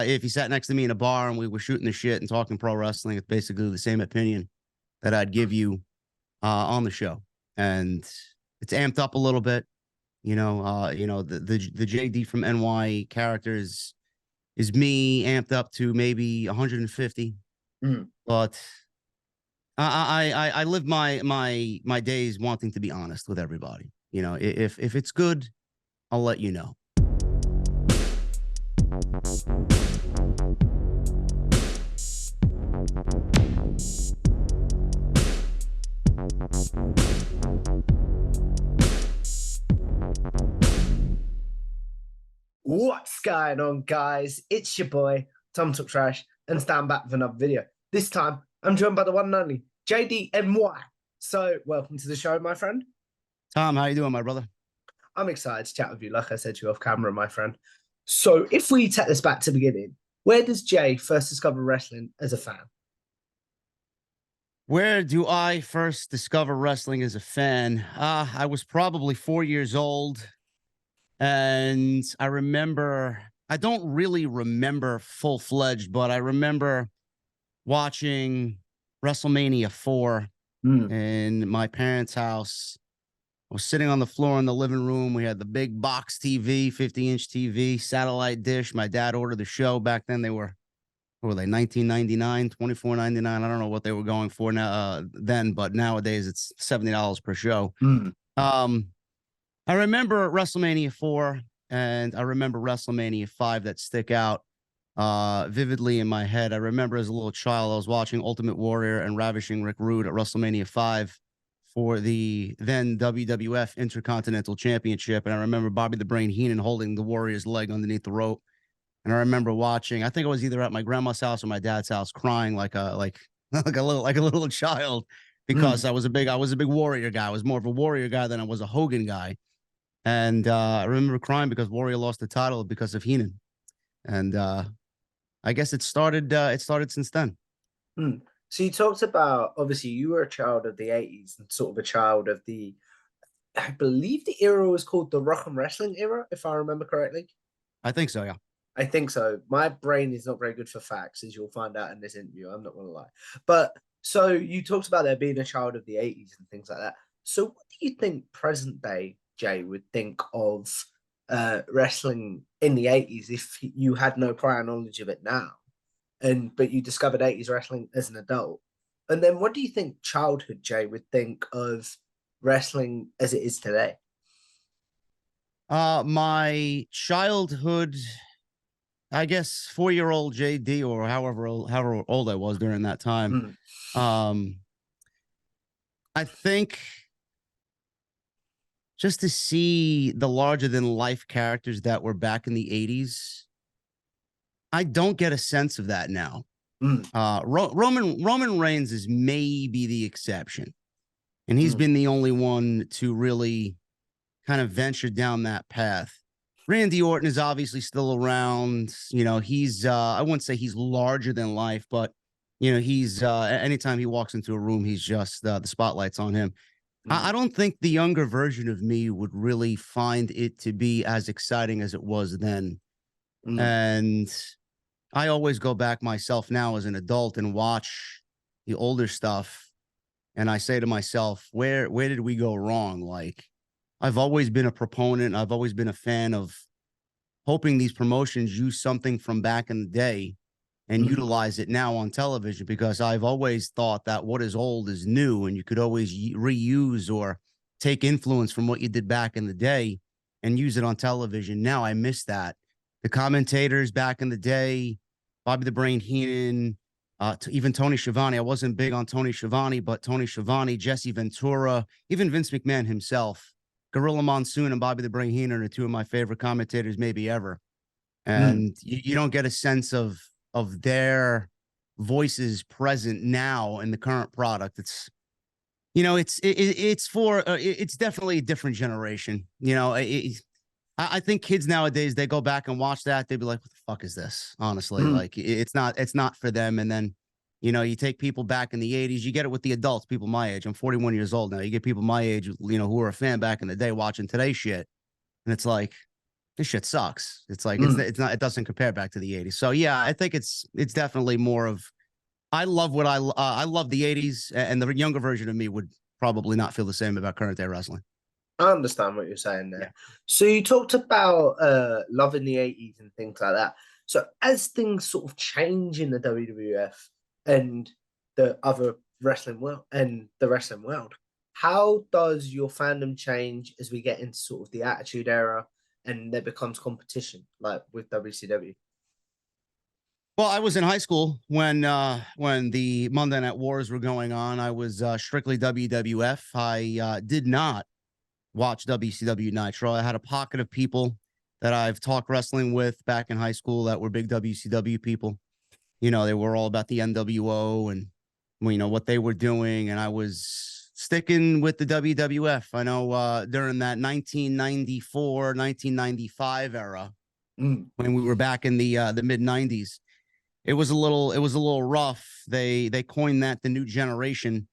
If he sat next to me in a bar and we were shooting the shit and talking pro wrestling, it's basically the same opinion that I'd give you on the show. And it's amped up a little bit. The JD from NY character is me amped up to maybe 150. But I live my days wanting to be honest with everybody. If it's good, I'll let you know. What's going on, guys? It's your boy Tom Talk Trash, and stand back with another video. This time I'm joined by the one and only JDNY. So welcome to the show, my friend. Tom, how you doing, my brother? I'm excited to chat with you, like I said to you off camera, my friend. So if we take this back to the beginning, where does Jay first discover wrestling as a fan? Where do I first discover wrestling as a fan? I was probably 4 years old. And I remember, I don't really remember full-fledged, but I remember watching WrestleMania 4 in my parents' house. I was sitting on the floor in the living room. We had the big box TV, 50-inch TV, satellite dish. My dad ordered the show. Back then, they were, what were they, $19.99, $24.99? I don't know what they were going for now then, but nowadays it's $70 per show. I remember WrestleMania 4 and I remember WrestleMania 5 that stick out vividly in my head. I remember as a little child, I was watching Ultimate Warrior and Ravishing Rick Rude at WrestleMania 5 for the then WWF Intercontinental Championship. And I remember Bobby the Brain Heenan holding the Warrior's leg underneath the rope. And I remember watching, I think I was either at my grandma's house or my dad's house, crying like a little child, because I was a big Warrior guy. I was more of a Warrior guy than I was a Hogan guy. And I remember crying because Warrior lost the title because of Heenan. And I guess it started since then. So you talked about, obviously, you were a child of the 80s and sort of a child of the, I believe the era was called the Rock and Wrestling era, if I remember correctly. I think so, yeah. I think so. My brain is not very good for facts, as you'll find out in this interview. I'm not going to lie. But so you talked about there being a child of the 80s and things like that. So what do you think present day Jay would think of wrestling in the 80s if you had no prior knowledge of it now, but you discovered 80s wrestling as an adult? And then what do you think childhood Jay would think of wrestling as it is today? My childhood, I guess 4-year-old JD, or however old I was during that time. I think just to see the larger than life characters that were back in the 80s, I don't get a sense of that now. Roman Reigns is maybe the exception. And he's been the only one to really kind of venture down that path. Randy Orton is obviously still around. He's, I wouldn't say he's larger than life, but, he's, anytime he walks into a room, he's just, the spotlight's on him. I don't think the younger version of me would really find it to be as exciting as it was then. And I always go back myself now as an adult and watch the older stuff. And I say to myself, where did we go wrong? Like, I've always been a proponent. I've always been a fan of hoping these promotions use something from back in the day and utilize it now on television, because I've always thought that what is old is new, and you could always reuse or take influence from what you did back in the day and use it on television. Now I miss that. The commentators back in the day, Bobby the Brain Heenan, even Tony Schiavone. I wasn't big on Tony Schiavone, but Tony Schiavone, Jesse Ventura, even Vince McMahon himself, Gorilla Monsoon and Bobby the Brain Heenan are two of my favorite commentators maybe ever. And you don't get a sense of their voices present now in the current product. It's, it's definitely a different generation. I think kids nowadays, they go back and watch that, they'd be like, what the fuck is this? Honestly, like it's not for them. And then, you take people back in the 80s, you get it with the adults, people my age. I'm 41 years old now. You get people my age, who were a fan back in the day watching today's shit. And it's like, this shit sucks. It's like Mm. it doesn't compare back to the 80s. So yeah, I think it's definitely more of I love what I love the 80s, and the younger version of me would probably not feel the same about current day wrestling. I understand what you're saying Yeah. there. So you talked about loving the 80s and things like that. So as things sort of change in the WWF and the other wrestling world how does your fandom change as we get into sort of the Attitude Era and there becomes competition like with WCW? Well, I was in high school when the Monday Night Wars were going on. I was strictly WWF. I did not watch WCW Nitro. I had a pocket of people that I've talked wrestling with back in high school that were big WCW people. You know, they were all about the NWO and what they were doing, and I was sticking with the WWF. I know during that 1994, 1995 era Mm. when we were back in the mid 90s, it was a little rough. They coined that the new generation,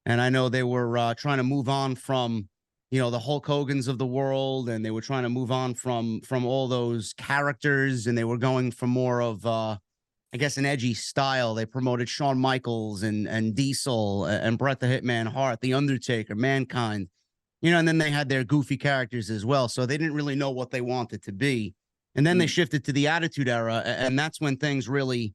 and I know they were trying to move on from the Hulk Hogan's of the world, and they were trying to move on from all those characters, and they were going for more of I guess an edgy style. They promoted Shawn Michaels and Diesel and Bret the Hitman Hart, The Undertaker, Mankind, and then they had their goofy characters as well. So they didn't really know what they wanted to be. And then they Mm. shifted to the Attitude Era, and that's when things really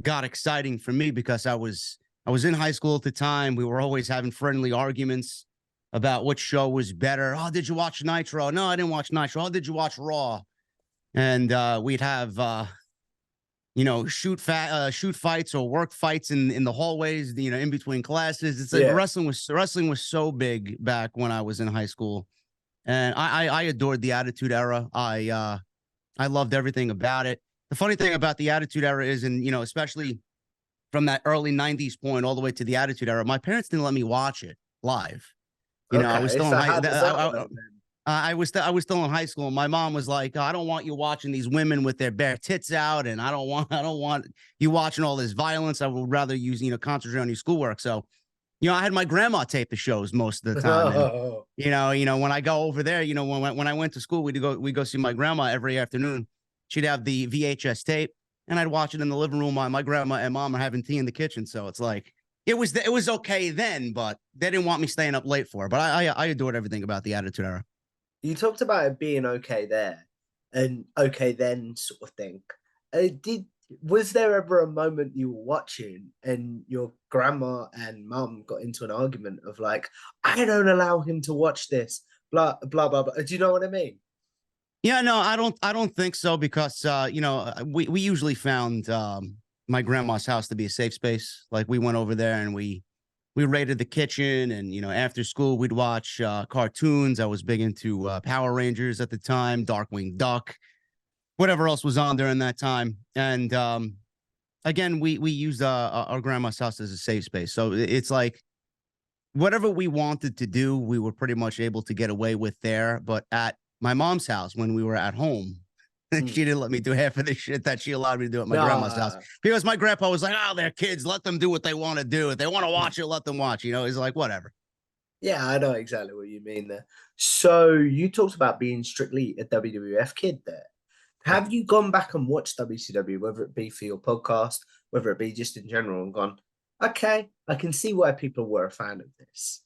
got exciting for me because I was in high school at the time. We were always having friendly arguments about which show was better. Oh, did you watch Nitro? No, I didn't watch Nitro. Oh, did you watch Raw? And we'd have shoot fights or work fights in the hallways, in between classes. It's like Yeah. wrestling was so big back when I was in high school, and I adored the Attitude Era. I loved everything about it. The funny thing about the Attitude Era is, and especially from that early 90s point all the way to the Attitude Era, my parents didn't let me watch it live. I was Okay. still in So high how does that work then? I was still in high school, and my mom was like, "I don't want you watching these women with their bare tits out, and I don't want you watching all this violence. I would rather use concentrate on your schoolwork." So, I had my grandma tape the shows most of the time, and Oh, when I go over there, when I went to school, we go see my grandma every afternoon. She'd have the VHS tape, and I'd watch it in the living room while my grandma and mom are having tea in the kitchen. So it's like it was okay then, but they didn't want me staying up late for it. But I adored everything about the Attitude Era. you talked about it being okay there and okay then sort of thing. Did was there ever a moment you were watching and your grandma and mum got into an argument of like, I don't allow him to watch this, blah blah blah blah. Do you know what I mean? Yeah, no, I don't think so because we usually found my grandma's house to be a safe space. Like we went over there and we raided the kitchen, and after school we'd watch cartoons. I was big into Power Rangers at the time, Darkwing Duck, whatever else was on during that time. And again, we used our grandma's house as a safe space. So it's like whatever we wanted to do, we were pretty much able to get away with there. But at my mom's house, when we were at home, Mm. she didn't let me do half of the shit that she allowed me to do at my grandma's house Nah. because my grandpa was like, "Oh, they're kids. Let them do what they want to do. If they want to watch it, let them watch." He's like, "Whatever." Yeah, I know exactly what you mean there. So you talked about being strictly a WWF kid there. Yeah. Have you gone back and watched WCW, whether it be for your podcast, whether it be just in general, and gone, okay, I can see why people were a fan of this?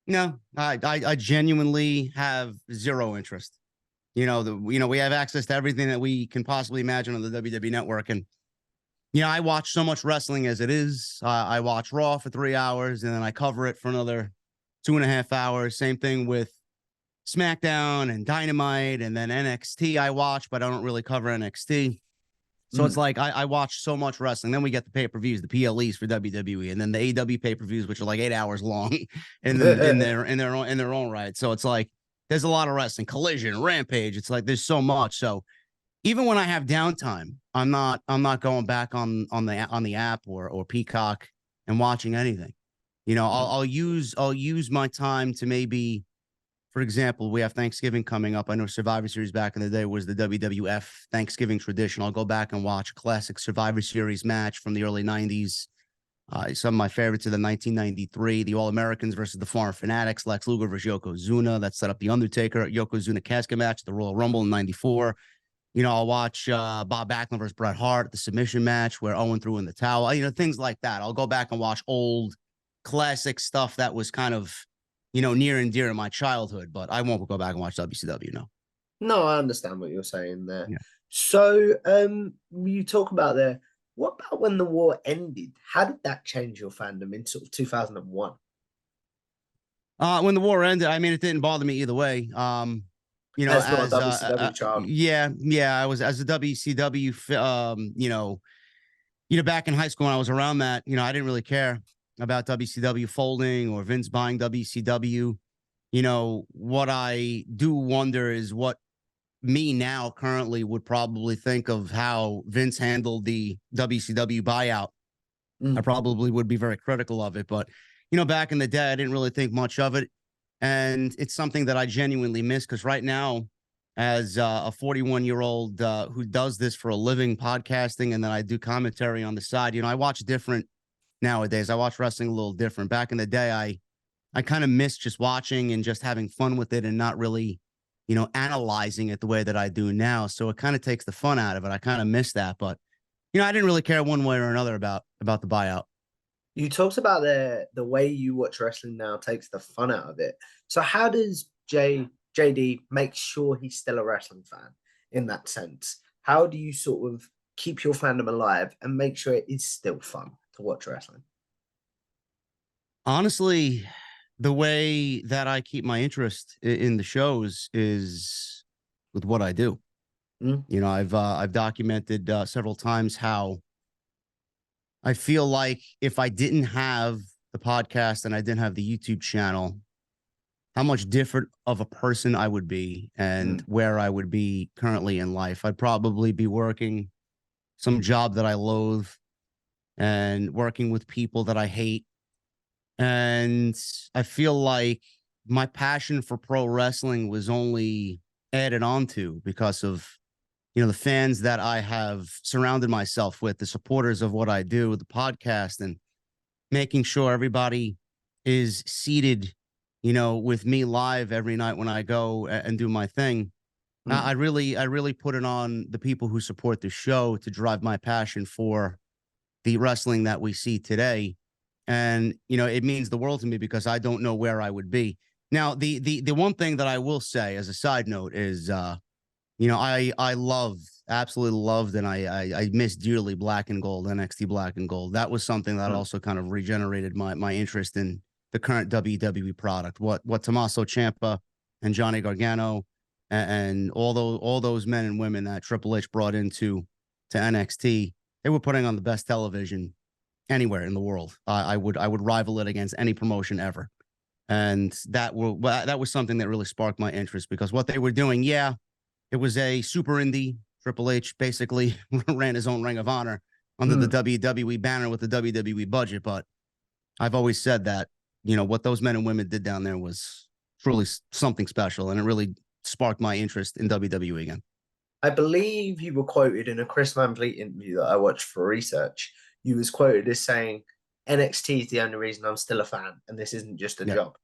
No, I genuinely have zero interest. We have access to everything that we can possibly imagine on the WWE network, and I watch so much wrestling as it is. I watch Raw for 3 hours, and then I cover it for another 2.5 hours. Same thing with SmackDown and Dynamite, and then NXT I watch, but I don't really cover NXT. So it's Mm. like I watch so much wrestling. Then we get the pay-per-views, the PLEs for WWE, and then the AEW pay-per-views, which are like 8 hours long in their own right. So it's like there's a lot of wrestling, Collision, Rampage. It's like there's so much. So even when I have downtime, I'm not going back on the app or Peacock and watching anything. Mm. I'll use my time to maybe, for example, we have Thanksgiving coming up. I know Survivor Series back in the day was the WWF Thanksgiving tradition. I'll go back and watch a classic Survivor Series match from the early 90s. Some of my favorites are the 1993, the All-Americans versus the Foreign Fanatics, Lex Luger versus Yokozuna. That set up the Undertaker, Yokozuna casket match, the Royal Rumble in 94. You know, I'll watch Bob Backlund versus Bret Hart, the submission match where Owen threw in the towel, you know, things like that. I'll go back and watch old classic stuff that was kind of, you know, near and dear to my childhood, but I won't go back and watch WCW, no. No, I understand what you're saying there. Yeah. So, you talk about there, what about when the war ended? How did that change your fandom in sort of 2001? When the war ended, I mean, it didn't bother me either way. You know, As not a WCW child. yeah, I was as a WCW, you know, back in high school when I was around that, you know, I didn't really care about WCW folding or Vince buying WCW. You know, what I do wonder is what me now currently would probably think of how Vince handled the WCW buyout. I probably would be very critical of it, but you know, back in the day, I didn't really think much of it. And it's something that I genuinely miss because right now, as a 41-year-old who does this for a living, podcasting, and then I do commentary on the side, you know, I watch different nowadays. I watch wrestling a little different. Back in the day, I kind of miss just watching and just having fun with it and not really, you know, analyzing it the way that I do now. So it kind of takes the fun out of it. I kind of miss that, but you know, I didn't really care one way or another about the buyout. You talked about the way you watch wrestling now takes the fun out of it. So how does JD make sure he's still a wrestling fan in that sense? How do you sort of keep your fandom alive and make sure it is still fun to watch wrestling? Honestly, the way that I keep my interest in the shows is with what I do. Mm. You know, I've documented several times how I feel like if I didn't have the podcast and I didn't have the YouTube channel, how much different of a person I would be and where I would be currently in life. I'd probably be working some job that I loathe and working with people that I hate. And I feel like my passion for pro wrestling was only added onto because of, you know, the fans that I have surrounded myself with, the supporters of what I do, the podcast, and making sure everybody is seated, you know, with me live every night when I go and do my thing. I really put it on the people who support the show to drive my passion for the wrestling that we see today. And, you know, it means the world to me because I don't know where I would be. Now, the one thing that I will say as a side note is, you know, I loved, absolutely loved, and I miss dearly Black and Gold, NXT Black and Gold. That was something that also kind of regenerated my interest in the current WWE product. What Tommaso Ciampa and Johnny Gargano and all those men and women that Triple H brought into NXT, they were putting on the best television anywhere in the world. I would rival it against any promotion ever. And that was something that really sparked my interest because what they were doing, yeah, it was a super indie. Triple H basically ran his own Ring of Honor under the WWE banner with the WWE budget. But I've always said that, you know, what those men and women did down there was truly something special. And it really sparked my interest in WWE again. I believe you were quoted in a Chris Van Vliet interview that I watched for research. You was quoted as saying, NXT is the only reason I'm still a fan, and this isn't just a job.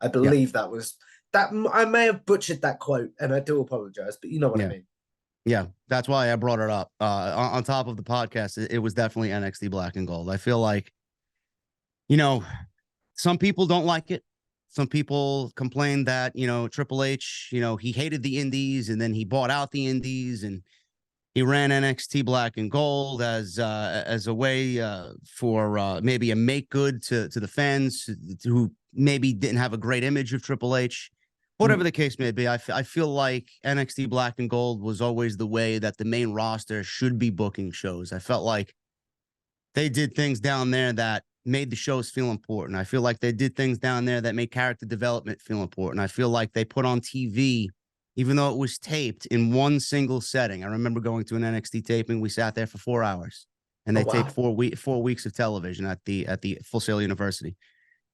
I believe that was that. I may have butchered that quote, and I do apologize, but you know what I mean. Yeah, that's why I brought it up. On top of the podcast, it was definitely NXT Black and Gold. I feel like, you know, some people don't like it. Some people complain that, you know, Triple H, you know, he hated the indies and then he bought out the indies and he ran NXT Black and Gold as a way for maybe a make good to the fans who maybe didn't have a great image of Triple H. Whatever the case may be, I feel like NXT Black and Gold was always the way that the main roster should be booking shows. I felt like they did things down there that made the shows feel important. I feel like they did things down there that made character development feel important. I feel like they put on TV, even though it was taped in one single setting. I remember going to an NXT taping. We sat there for 4 hours, and they taped 4 weeks of television at the Full Sail University,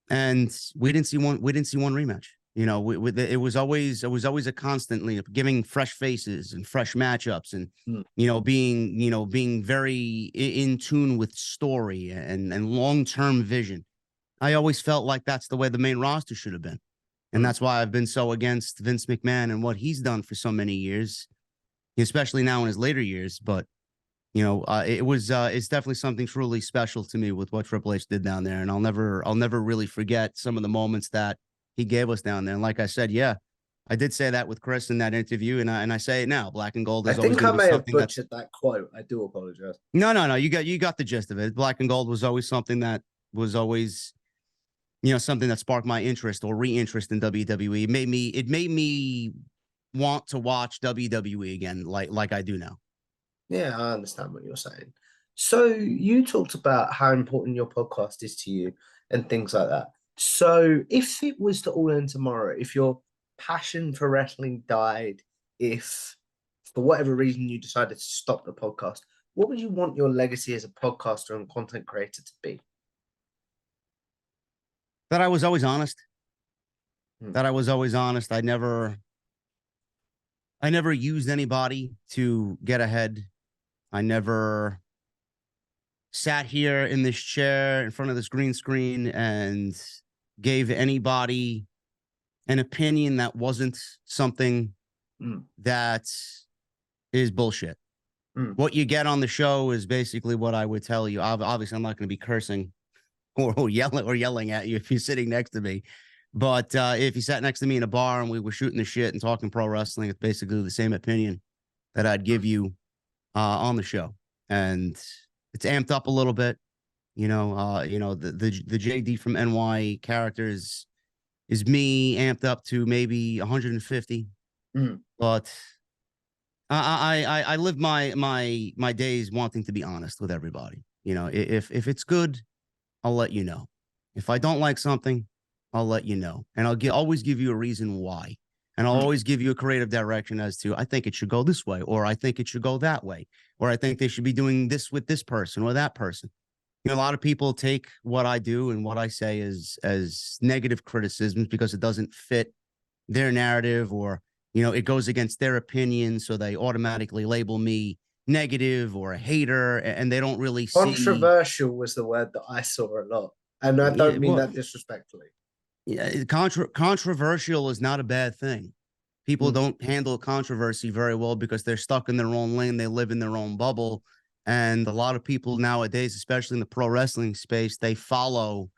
and we didn't see one rematch. You know, it was always a constantly giving fresh faces and fresh matchups, and being very in tune with story and long term vision. I always felt like that's the way the main roster should have been, and that's why I've been so against Vince McMahon and what he's done for so many years, especially now in his later years. But it's definitely something truly special to me with what Triple H did down there, and I'll never really forget some of the moments that he gave us down there. And like I said, yeah, I did say that with Chris in that interview, and I say it now. Black and Gold I is always think I going to be may have something that's butchered that quote. I do apologize. no. You got the gist of it. Black and Gold was always something that was always, something that sparked my interest or re-interest in WWE. It made me want to watch WWE again, like I do now. Yeah, I understand what you're saying. So you talked about how important your podcast is to you and things like that. So if it was to all end tomorrow, if your passion for wrestling died, if for whatever reason you decided to stop the podcast, what would you want your legacy as a podcaster and content creator to be? That I was always honest. That I was always honest. I never used anybody to get ahead. I never sat here in this chair in front of this green screen and gave anybody an opinion that wasn't something that is bullshit. What you get on the show is basically what I would tell you. Obviously, I'm not going to be cursing or yelling at you if you're sitting next to me. But if you sat next to me in a bar and we were shooting the shit and talking pro wrestling, it's basically the same opinion that I'd give you on the show. And it's amped up a little bit. The JD from NY character is me amped up to maybe 150. But I live my days wanting to be honest with everybody. If it's good, I'll let you know. If I don't like something, I'll let you know. And I'll always give you a reason why. And I'll always give you a creative direction as to, I think it should go this way, or I think it should go that way, or I think they should be doing this with this person or that person. A lot of people take what I do and what I say as negative criticisms because it doesn't fit their narrative, or, it goes against their opinion. So they automatically label me negative or a hater, and they don't really see. Controversial was the word that I saw a lot. And I don't mean that disrespectfully. Yeah, controversial is not a bad thing. People don't handle controversy very well because they're stuck in their own lane. They live in their own bubble. And a lot of people nowadays, especially in the pro wrestling space, they follow,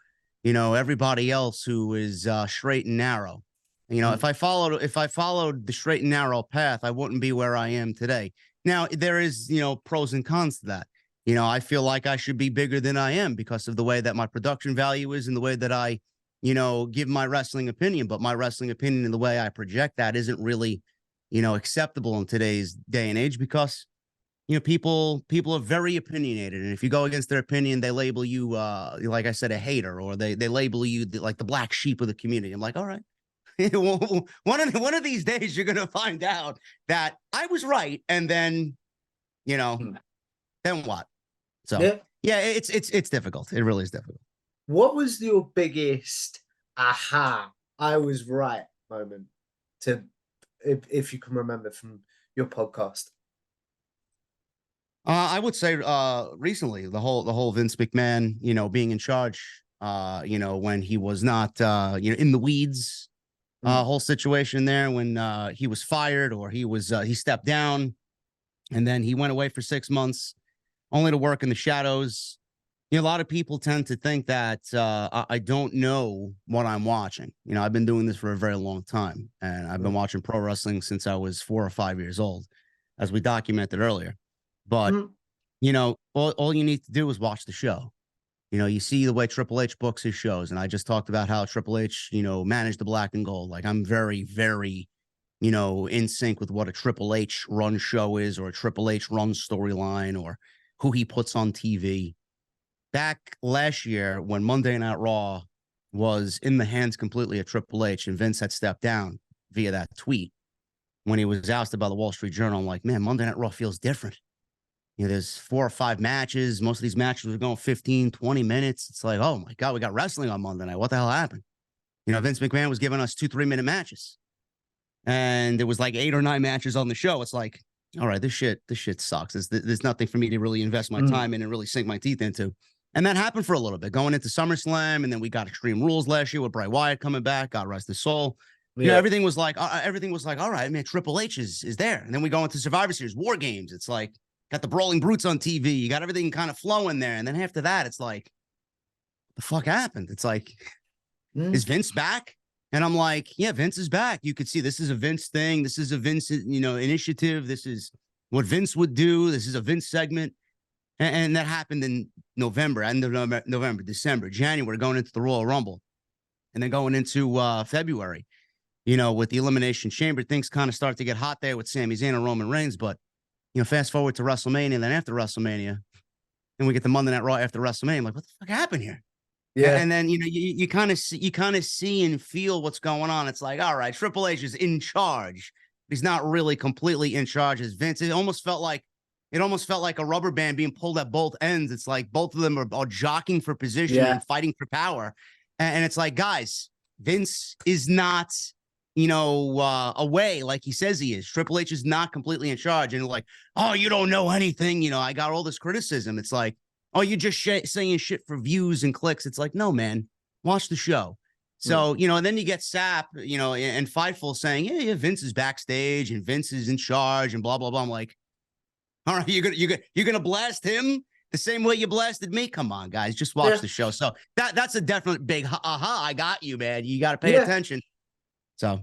everybody else who is straight and narrow. If I followed the straight and narrow path, I wouldn't be where I am today. Now, there is, pros and cons to that. I feel like I should be bigger than I am because of the way that my production value is and the way that I give my wrestling opinion, but my wrestling opinion and the way I project that isn't really, acceptable in today's day and age because, people are very opinionated. And if you go against their opinion, they label you, like I said, a hater, or they label you like the black sheep of the community. I'm like, all right, one of these days, you're going to find out that I was right. And then, then what? So yeah, it's difficult. It really is difficult. What was your biggest aha, I was right moment if you can remember from your podcast? I would say recently the whole Vince McMahon, being in charge, when he was not in the weeds, whole situation there when he was fired or he stepped down and then he went away for 6 months only to work in the shadows. A lot of people tend to think that I don't know what I'm watching. I've been doing this for a very long time, and I've been watching pro wrestling since I was 4 or 5 years old, as we documented earlier. But, all you need to do is watch the show. You see the way Triple H books his shows, and I just talked about how Triple H, managed the Black and Gold. Like, I'm very, very, in sync with what a Triple H run show is, or a Triple H run storyline, or who he puts on TV. Back last year when Monday Night Raw was in the hands completely of Triple H and Vince had stepped down via that tweet when he was ousted by the Wall Street Journal, I'm like, man, Monday Night Raw feels different. There's 4 or 5 matches. Most of these matches are going 15, 20 minutes. It's like, oh my God, we got wrestling on Monday night. What the hell happened? You know, Vince McMahon was giving us 2-3 minute matches, and there was like 8 or 9 matches on the show. It's like, all right, this shit sucks. There's nothing for me to really invest my time in and really sink my teeth into. And that happened for a little bit, going into SummerSlam, and then we got Extreme Rules last year with Bray Wyatt coming back. God rest his soul. You know, everything was like, all right, man, Triple H is there. And then we go into Survivor Series, War Games. It's like, got the Brawling Brutes on TV. You got everything kind of flowing there. And then after that, it's like, what the fuck happened? It's like, is Vince back? And I'm like, yeah, Vince is back. You could see this is a Vince thing. This is a Vince, initiative. This is what Vince would do. This is a Vince segment. And that happened in November, end of November, December, January, going into the Royal Rumble. And then going into February, with the Elimination Chamber, things kind of start to get hot there with Sami Zayn and Roman Reigns. But, fast forward to WrestleMania, and then after WrestleMania, and we get the Monday Night Raw after WrestleMania. I'm like, what the fuck happened here? Yeah. And then, you kind of see and feel what's going on. It's like, all right, Triple H is in charge. He's not really completely in charge as Vince. It almost felt like a rubber band being pulled at both ends. It's like both of them are jockeying for position and fighting for power. And it's like, guys, Vince is not, away like he says he is. Triple H is not completely in charge. And like, oh, you don't know anything. I got all this criticism. It's like, oh, you're just saying shit for views and clicks. It's like, no, man, watch the show. So, and then you get Sapp, and Fightful saying, yeah, Vince is backstage and Vince is in charge and blah, blah, blah. I'm like, all right, you're gonna blast him the same way you blasted me? Come on, guys, just watch the show. So that's a definite big aha. I got you, man. You got to pay attention. So,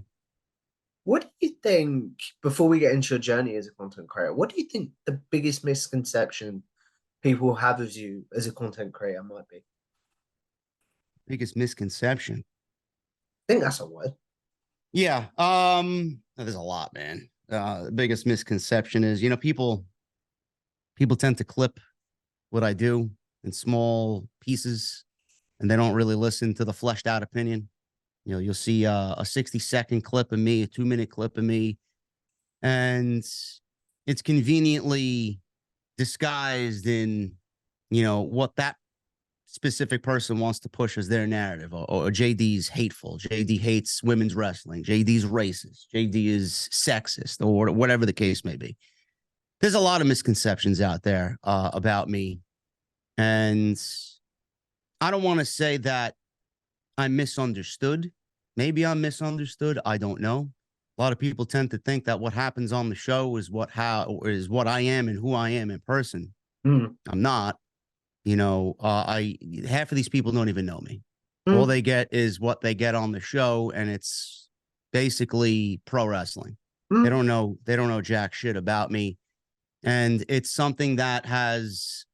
what do you think, before we get into your journey as a content creator, what do you think the biggest misconception people have of you as a content creator might be? Biggest misconception? I think that's a word. Yeah. There's a lot, man. The biggest misconception is, people tend to clip what I do in small pieces, and they don't really listen to the fleshed out opinion. You'll see a 60-second clip of me, a 2-minute clip of me, and it's conveniently disguised in, what that specific person wants to push as their narrative. Or JD's hateful. JD hates women's wrestling. JD's racist. JD is sexist, or whatever the case may be. There's a lot of misconceptions out there about me. And I don't want to say that I'm misunderstood. Maybe I'm misunderstood. I don't know. A lot of people tend to think that what happens on the show is what I am and who I am in person. I'm not. Half of these people don't even know me. All they get is what they get on the show, and it's basically pro wrestling. They don't know jack shit about me. And it's something that has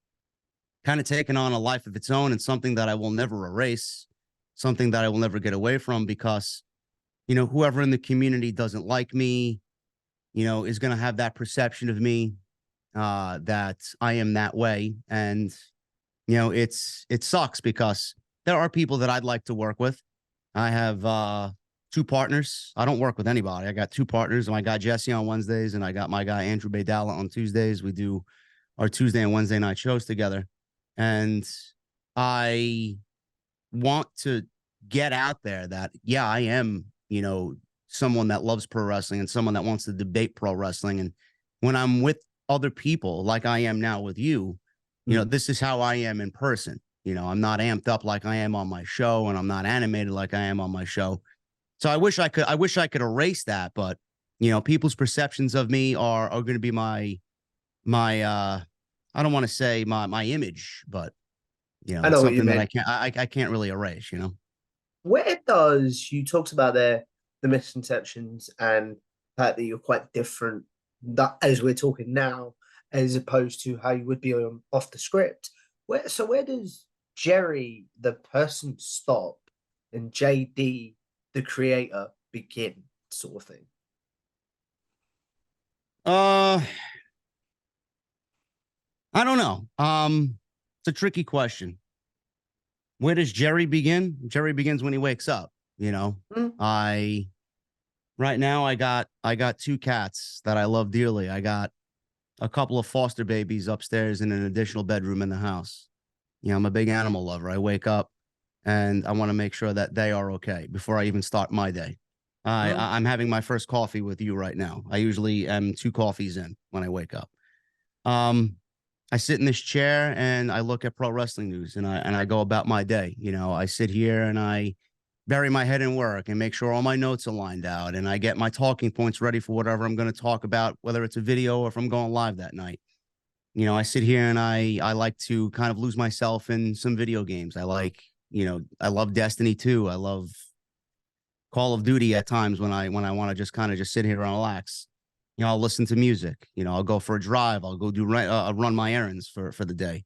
kind of taken on a life of its own, and something that I will never erase, something that I will never get away from, because, whoever in the community doesn't like me, is going to have that perception of me, that I am that way. And, it sucks, because there are people that I'd like to work with. I have 2 partners. I don't work with anybody. I got 2 partners. I got Jesse on Wednesdays, and I got my guy Andrew Baydala on Tuesdays. We do our Tuesday and Wednesday night shows together. And I want to get out there that, yeah, I am, someone that loves pro wrestling and someone that wants to debate pro wrestling. And when I'm with other people, like I am now with you, this is how I am in person. I'm not amped up like I am on my show, and I'm not animated like I am on my show. So I wish I could erase that, but people's perceptions of me are going to be my I don't want to say my image, but I know it's something that I can't really erase. Where does, you talked about the misconceptions and the fact that you're quite different, that as we're talking now, as opposed to how you would be off the script. Where does Jerry, the person, stop, and JD, the creator, begin, sort of thing? I don't know. It's a tricky question. Where does Jerry begin? Jerry begins when he wakes up. Right now I got 2 cats that I love dearly. I got a couple of foster babies upstairs in an additional bedroom in the house. I'm a big animal lover. I wake up and I want to make sure that they are okay before I even start my day. I'm having my first coffee with you right now. I usually am 2 coffees in when I wake up. I sit in this chair and I look at pro wrestling news, and I go about my day. You know, I sit here and I bury my head in work and make sure all my notes are lined out, and I get my talking points ready for whatever I'm going to talk about, whether it's a video or if I'm going live that night. You know, I sit here and I like to kind of lose myself in some video games. I love Destiny 2. I love Call of Duty at times when I want to just kind of just sit here and relax. You know, I'll listen to music. You know, I'll go for a drive. I'll go run my errands for the day.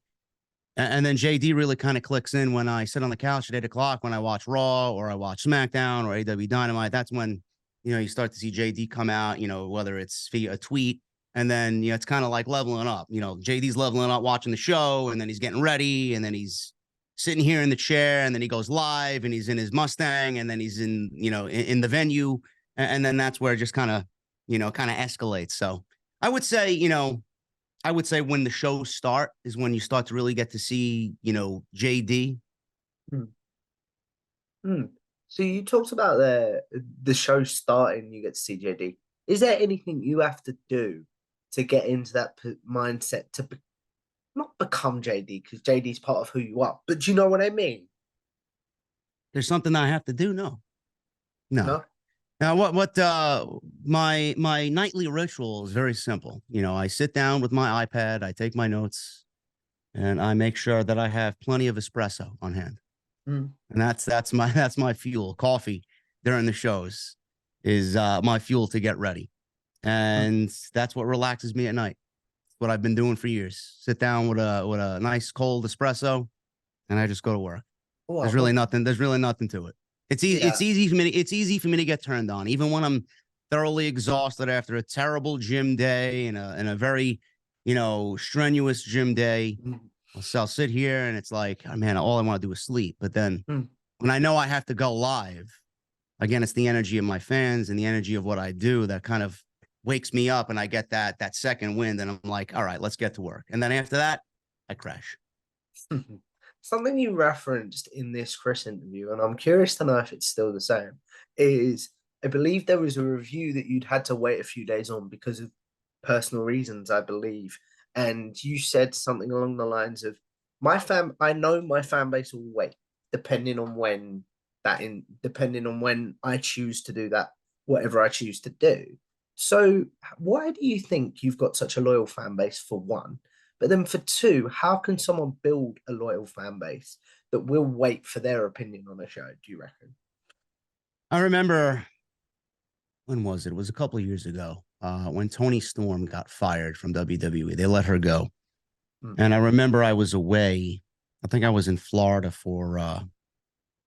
And then JD really kind of clicks in when I sit on the couch at 8 o'clock when I watch Raw or I watch SmackDown or AW Dynamite. That's when, you know, you start to see JD come out, you know, whether it's via a tweet. And then, you know, it's kind of like leveling up. You know, JD's leveling up watching the show, and then he's getting ready, and then he's sitting here in the chair, and then he goes live, and he's in his Mustang, and then he's in, you know, in the venue. And then that's where it just kind of, you know, kind of escalates. So I would say, you know, when the shows start is when you start to really get to see, you know, JD. So you talked about the show starting, you get to see JD. Is there anything you have to do to get into that mindset to not become JD, because JD's part of who you are, but do you know what I mean? There's something I have to do? No. No? Now, my nightly ritual is very simple. You know, I sit down with my iPad, I take my notes, and I make sure that I have plenty of espresso on hand. And that's my fuel. Coffee during the shows is my fuel to get ready. And that's what relaxes me at night. What I've been doing for years. Sit down with a nice cold espresso, and I just go to work. Oh, There's really nothing to it. It's easy. Yeah. It's easy for me to get turned on, even when I'm thoroughly exhausted after a terrible gym day and a very, you know, strenuous gym day. So I'll sit here and it's like, oh, man, all I want to do is sleep. But then when I know I have to go live, again, it's the energy of my fans and the energy of what I do that kind of wakes me up, and I get that second wind, and I'm like, all right, let's get to work. And then after that, I crash. Something you referenced in this Chris interview, and I'm curious to know if it's still the same, is I believe there was a review that you'd had to wait a few days on because of personal reasons, I believe. And you said something along the lines of, I know my fan base will wait, depending on when I choose to do that, whatever I choose to do. So why do you think you've got such a loyal fan base, for one? But then for two, how can someone build a loyal fan base that will wait for their opinion on a show, do you reckon? I remember, when was it? It was a couple of years ago when Toni Storm got fired from WWE. They let her go. And I remember I was away. I think I was in Florida for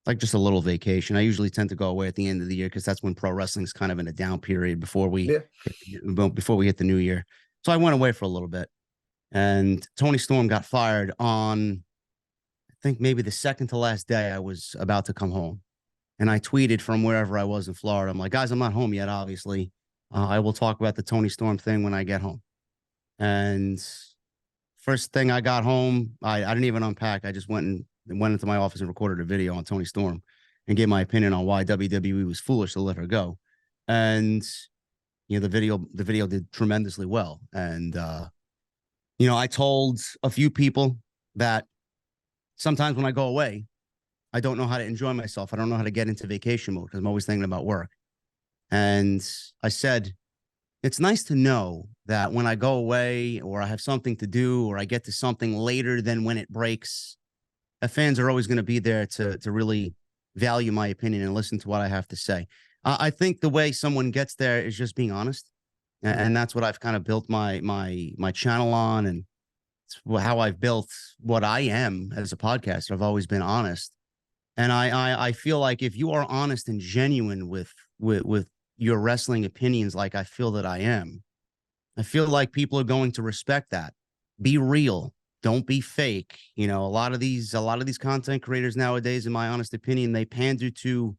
like just a little vacation. I usually tend to go away at the end of the year because that's when pro wrestling's kind of in a down period before we hit the new year. So I went away for a little bit. And Toni Storm got fired on, I think maybe the second to last day I was about to come home. And I tweeted from wherever I was in Florida. I'm like, guys, I'm not home yet, obviously. I will talk about the Toni Storm thing when I get home. And first thing I got home, I didn't even unpack. I just went into my office and recorded a video on Toni Storm and gave my opinion on why WWE was foolish to let her go. And, you know, the video did tremendously well. And, you know, I told a few people that sometimes when I go away, I don't know how to enjoy myself. I don't know how to get into vacation mode because I'm always thinking about work. And I said, it's nice to know that when I go away or I have something to do or I get to something later than when it breaks, that fans are always going to be there to really value my opinion and listen to what I have to say. I think the way someone gets there is just being honest. And that's what I've kind of built my channel on, and it's how I've built what I am as a podcaster. I've always been honest. And I feel like if you are honest and genuine with your wrestling opinions, like I feel that I am, I feel like people are going to respect that. Be real. Don't be fake. You know, a lot of these content creators nowadays, in my honest opinion, they pander to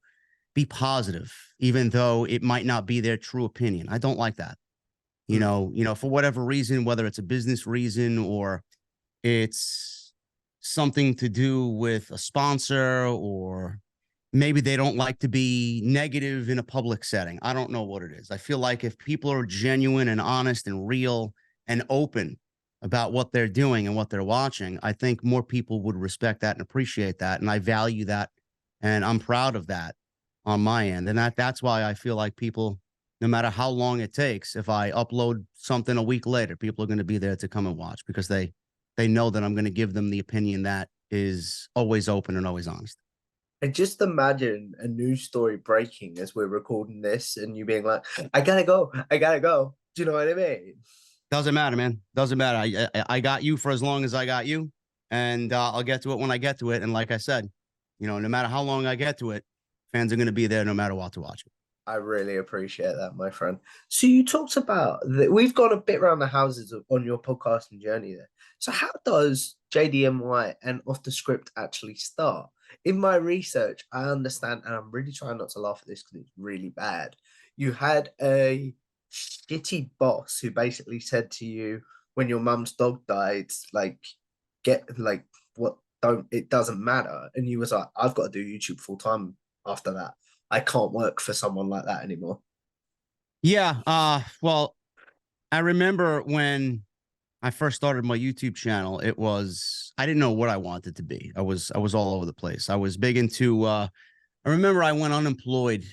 be positive, even though it might not be their true opinion. I don't like that. You know, for whatever reason, whether it's a business reason or it's something to do with a sponsor, or maybe they don't like to be negative in a public setting. I don't know what it is. I feel like if people are genuine and honest and real and open about what they're doing and what they're watching, I think more people would respect that and appreciate that. And I value that. And I'm proud of that on my end. And that's why I feel like people, no matter how long it takes, if I upload something a week later, people are going to be there to come and watch because they know that I'm going to give them the opinion that is always open and always honest. And just imagine a news story breaking as we're recording this and you being like, I gotta go. Do you know what I mean? Doesn't matter, man. Doesn't matter. I got you for as long as I got you, and I'll get to it when I get to it. And like I said, no matter how long I get to it, fans are going to be there no matter what to watch it. I really appreciate that, my friend. So you talked about that. We've gone a bit around the houses on your podcasting journey there. So how does JDNY and Off the Script actually start? In my research, I understand, and I'm really trying not to laugh at this because it's really bad. You had a shitty boss who basically said to you when your mum's dog died, like, it doesn't matter. And you was like, I've got to do YouTube full time after that. I can't work for someone like that anymore. Yeah. Well, I remember when I first started my YouTube channel, I didn't know what I wanted to be. I was all over the place. I was big into, I remember I went unemployed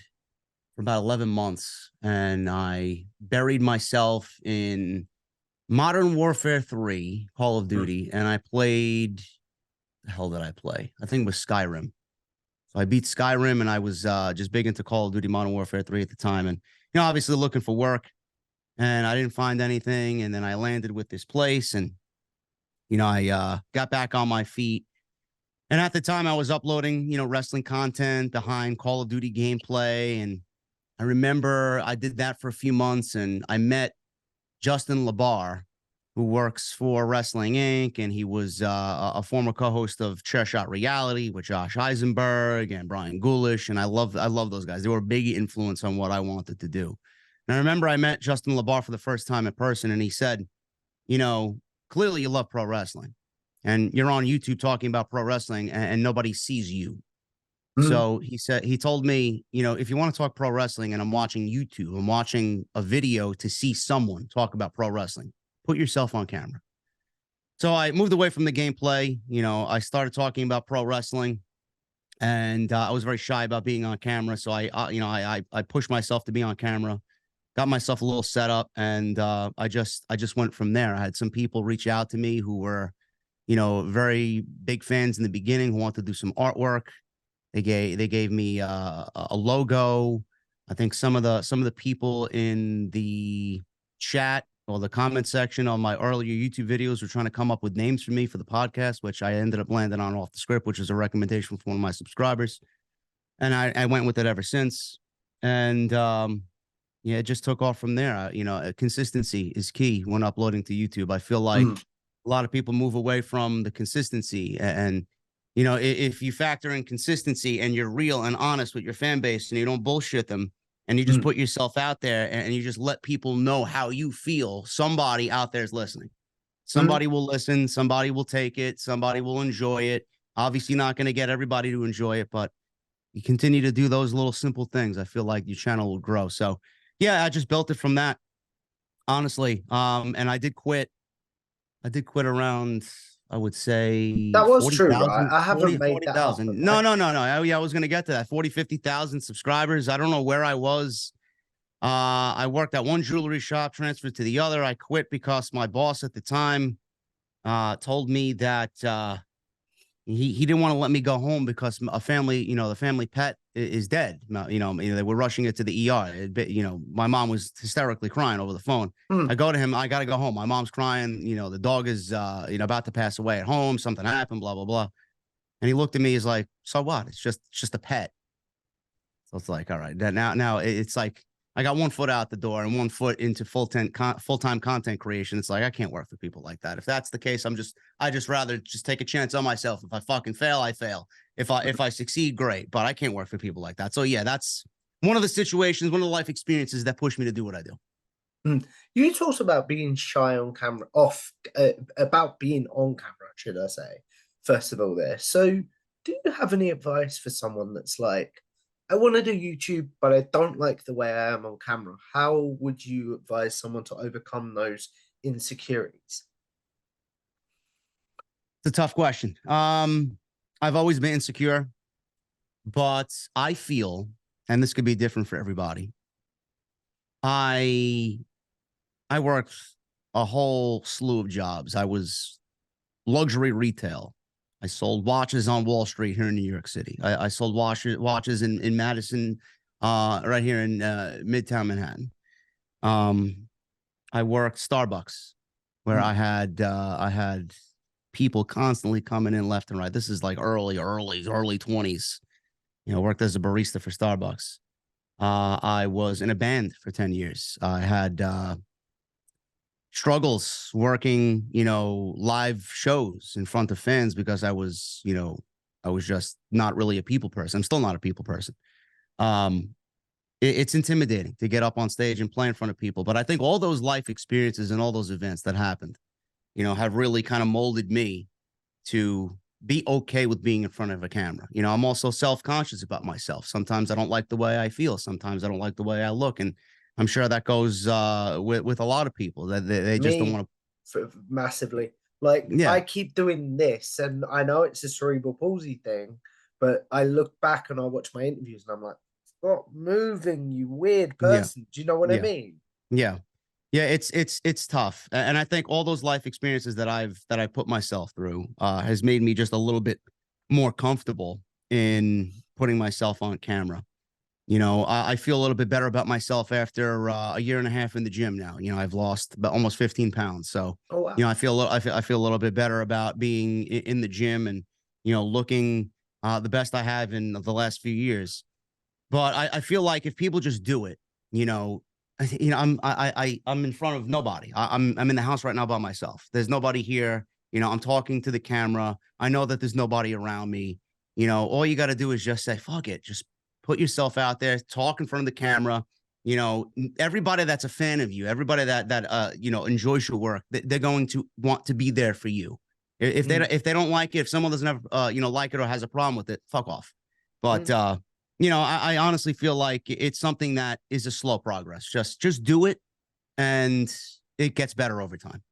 for about 11 months and I buried myself in Modern Warfare 3, Call of Duty. And I played, the hell did I play? I think it was Skyrim. So I beat Skyrim and I was just big into Call of Duty Modern Warfare 3 at the time. And, obviously looking for work and I didn't find anything. And then I landed with this place and, I got back on my feet. And at the time I was uploading, wrestling content behind Call of Duty gameplay. And I remember I did that for a few months and I met Justin LaBar, who works for Wrestling Inc. And he was a former co-host of Chair Shot Reality with Josh Eisenberg and Brian Goolish. And I love those guys. They were a big influence on what I wanted to do. And I remember I met Justin LaBar for the first time in person, and he said, clearly you love pro wrestling and you're on YouTube talking about pro wrestling and nobody sees you. So he told me, if you want to talk pro wrestling and I'm watching YouTube, I'm watching a video to see someone talk about pro wrestling, put yourself on camera. So I moved away from the gameplay. I started talking about pro wrestling and I was very shy about being on camera. So I pushed myself to be on camera, got myself a little setup, and I just went from there. I had some people reach out to me who were, very big fans in the beginning who wanted to do some artwork. They gave me a logo. I think some of the people in the chat or the comment section on my earlier YouTube videos were trying to come up with names for me for the podcast, which I ended up landing on Off the Script, which is a recommendation from one of my subscribers. And I went with it ever since. And it just took off from there. Consistency is key when uploading to YouTube. I feel like a lot of people move away from the consistency and if you factor in consistency and you're real and honest with your fan base and you don't bullshit them and you just put yourself out there and you just let people know how you feel, somebody out there is listening. Somebody will listen. Somebody will take it. Somebody will enjoy it. Obviously not going to get everybody to enjoy it, but you continue to do those little simple things. I feel like your channel will grow. So yeah, I just built it from that, honestly. And I did quit around, I would say that was 40,000, true, right? I haven't made 40,000. that up. No. Yeah, I was going to get to that. 40, 50,000 subscribers. I don't know where I was. I worked at one jewelry shop, transferred to the other. I quit because my boss at the time told me that he didn't want to let me go home because the family pet is dead. They were rushing it to the ER. My mom was hysterically crying over the phone. I go to him, I got to go home. My mom's crying. The dog is, about to pass away at home. Something happened, blah, blah, blah. And he looked at me, he's like, so what? It's just a pet. So it's like, all right, now it's like, I got one foot out the door and one foot into full-time content creation. It's like, I can't work for people like that. If that's the case, I just rather just take a chance on myself. If I fucking fail, I fail. If I succeed, great. But I can't work for people like that. So yeah, that's one of the situations, one of the life experiences that pushed me to do what I do. You talked about being shy on camera, about being on camera, should I say. first of all there. So do you have any advice for someone that's like, I want to do YouTube, but I don't like the way I am on camera? How would you advise someone to overcome those insecurities? It's a tough question. I've always been insecure, but I feel, and this could be different for everybody. I worked a whole slew of jobs. I was luxury retail. I sold watches on Wall Street here in New York City. I sold watches in Madison, right here in Midtown Manhattan. I worked Starbucks, where I had people constantly coming in left and right. This is like early 20s. You know, worked as a barista for Starbucks. I was in a band for 10 years. I had struggles working, live shows in front of fans because I was just not really a people person. I'm still not a people person. It's intimidating to get up on stage and play in front of people. But I think all those life experiences and all those events that happened, have really kind of molded me to be okay with being in front of a camera. I'm also self-conscious about myself. Sometimes I don't like the way I feel. Sometimes I don't like the way I look. And I'm sure that goes with a lot of people that they just don't want to. Massively. Like, yeah. I keep doing this, and I know it's a cerebral palsy thing, but I look back and I watch my interviews and I'm like, stop moving, you weird person. Do you know what I mean? Yeah. Yeah, it's tough. And I think all those life experiences that I put myself through has made me just a little bit more comfortable in putting myself on camera. I feel a little bit better about myself after a year and a half in the gym now. I've lost about almost 15 pounds. So, oh, wow. I feel a little bit better about being in the gym and, looking the best I have in the last few years. But I feel like if people just do it, I'm in front of nobody. I'm in the house right now by myself. There's nobody here. I'm talking to the camera. I know that there's nobody around me. All you got to do is just say, fuck it. Just put yourself out there, talk in front of the camera. Everybody that's a fan of you, everybody that enjoys your work, they're going to want to be there for you. If they don't like it, if someone doesn't have like it or has a problem with it, fuck off. But I honestly feel like it's something that is a slow progress. Just do it, and it gets better over time.